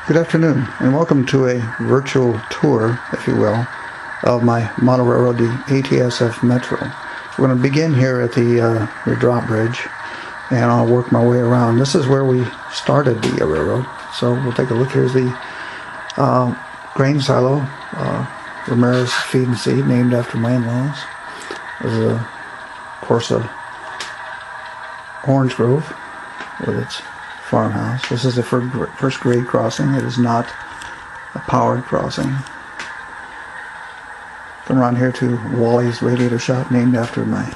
Good afternoon, and welcome to a virtual tour, if you will, of my model railroad, the ATSF Metro. We're going to begin here at the drop bridge, and I'll work my way around. This is where we started the railroad, so we'll take a look. Here's the grain silo, Ramirez Feed and Seed, named after my in-laws. This is, of course, a orange grove with its farmhouse. This is the first grade crossing. It is not a powered crossing. Come around here to Wally's Radiator Shop, named after my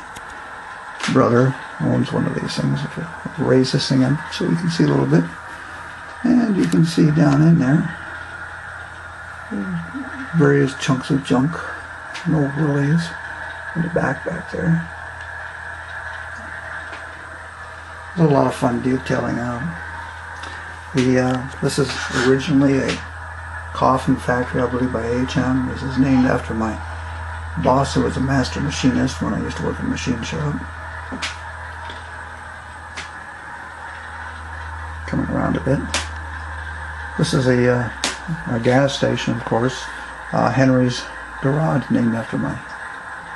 brother, who owns one of these things. If you raise this thing up so you can see a little bit, and you can see down in there various chunks of junk, no willies in the back there. There's a lot of fun detailing out. This is originally a coffin factory, I believe, by HM. This is named after my boss, who was a master machinist when I used to work in a machine shop. Coming around a bit. This is a gas station, of course. Henry's Garage, named after my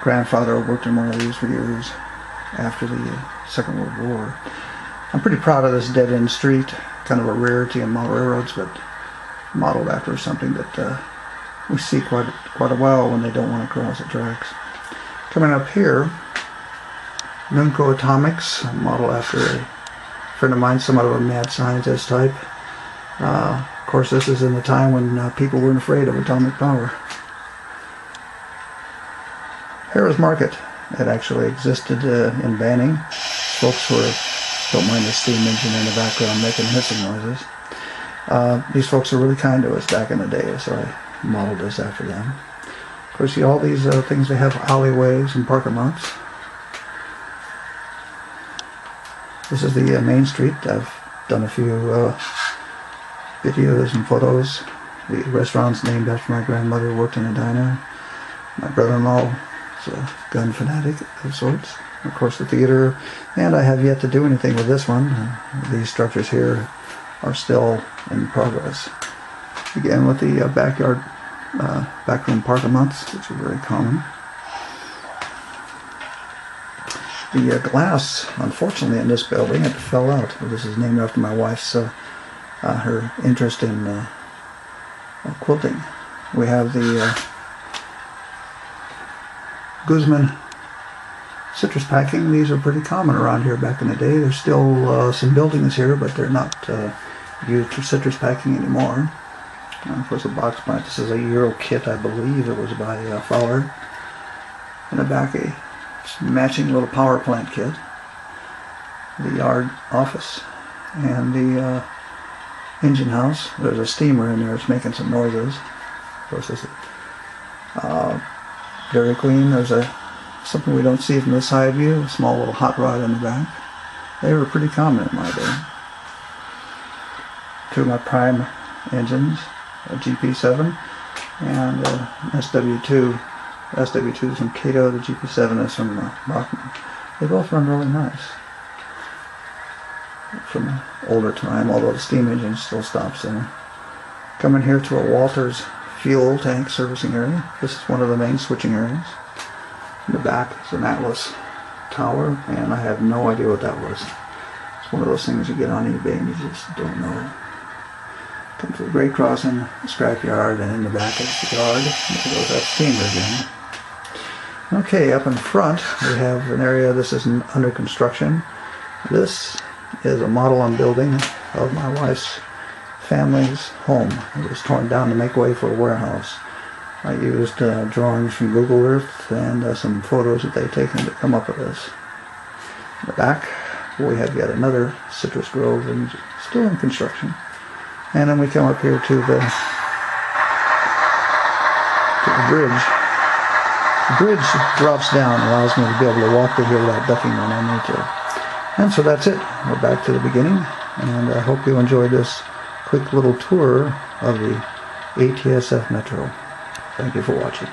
grandfather, who worked in one of these for years after the Second World War. I'm pretty proud of this dead-end street, kind of a rarity in model railroads, but modeled after something that we see quite a while when they don't want to cross the tracks. Coming up here, Numco Atomics, modeled after a friend of mine, somewhat of a mad scientist type. Of course, this is in the time when people weren't afraid of atomic power. Harrah's Market, it actually existed in Banning. Folks who don't mind the steam engine in the background making hissing noises. These folks are really kind to us back in the day, so I modeled this after them. Of course, see all these things, they have alleyways and parking lots. This is the main street. I've done a few videos and photos. The restaurant's named after my grandmother, who worked in a diner. My brother-in-law is a gun fanatic of sorts. Of course, the theater, and I have yet to do anything with this one. These structures here are still in progress. Again, with the backroom parking lots, which are very common. The glass, unfortunately, in this building, it fell out. This is named after my wife's her interest in quilting. We have the Guzman citrus packing. These are pretty common around here back in the day. There's still some buildings here, but they're not used for citrus packing anymore. Of course, a box plant. This is a Euro kit, I believe it was by Fowler. In the back, a matching little power plant kit. The yard office and the engine house. There's a steamer in there. It's making some noises. Of course, this is Dairy Queen. There's something we don't see from the side view, a small little hot rod in the back. They were pretty common in my day. Two of my prime engines, a GP7 and SW2. SW2 is from Cato, the GP7 is from Bachman. They both run really nice. From an older time, although the steam engine still stops there. Coming here to a Walters fuel tank servicing area. This is one of the main switching areas. In the back is an Atlas tower, and I have no idea what that was. It's one of those things you get on eBay and you just don't know. Come to the grade crossing, scrapyard, and in the back is the yard. There goes that steamer again. Okay, up in front we have an area. This is under construction. This is a model I'm building of my wife's family's home. It was torn down to make way for a warehouse. I used drawings from Google Earth and some photos that they've taken to come up with this. In the back, we have yet another citrus grove, and still in construction. And then we come up here to the bridge. The bridge drops down, allows me to be able to walk through here without ducking when I need to. And so that's it. We're back to the beginning, and I hope you enjoyed this quick little tour of the ATSF Metro. Thank you for watching.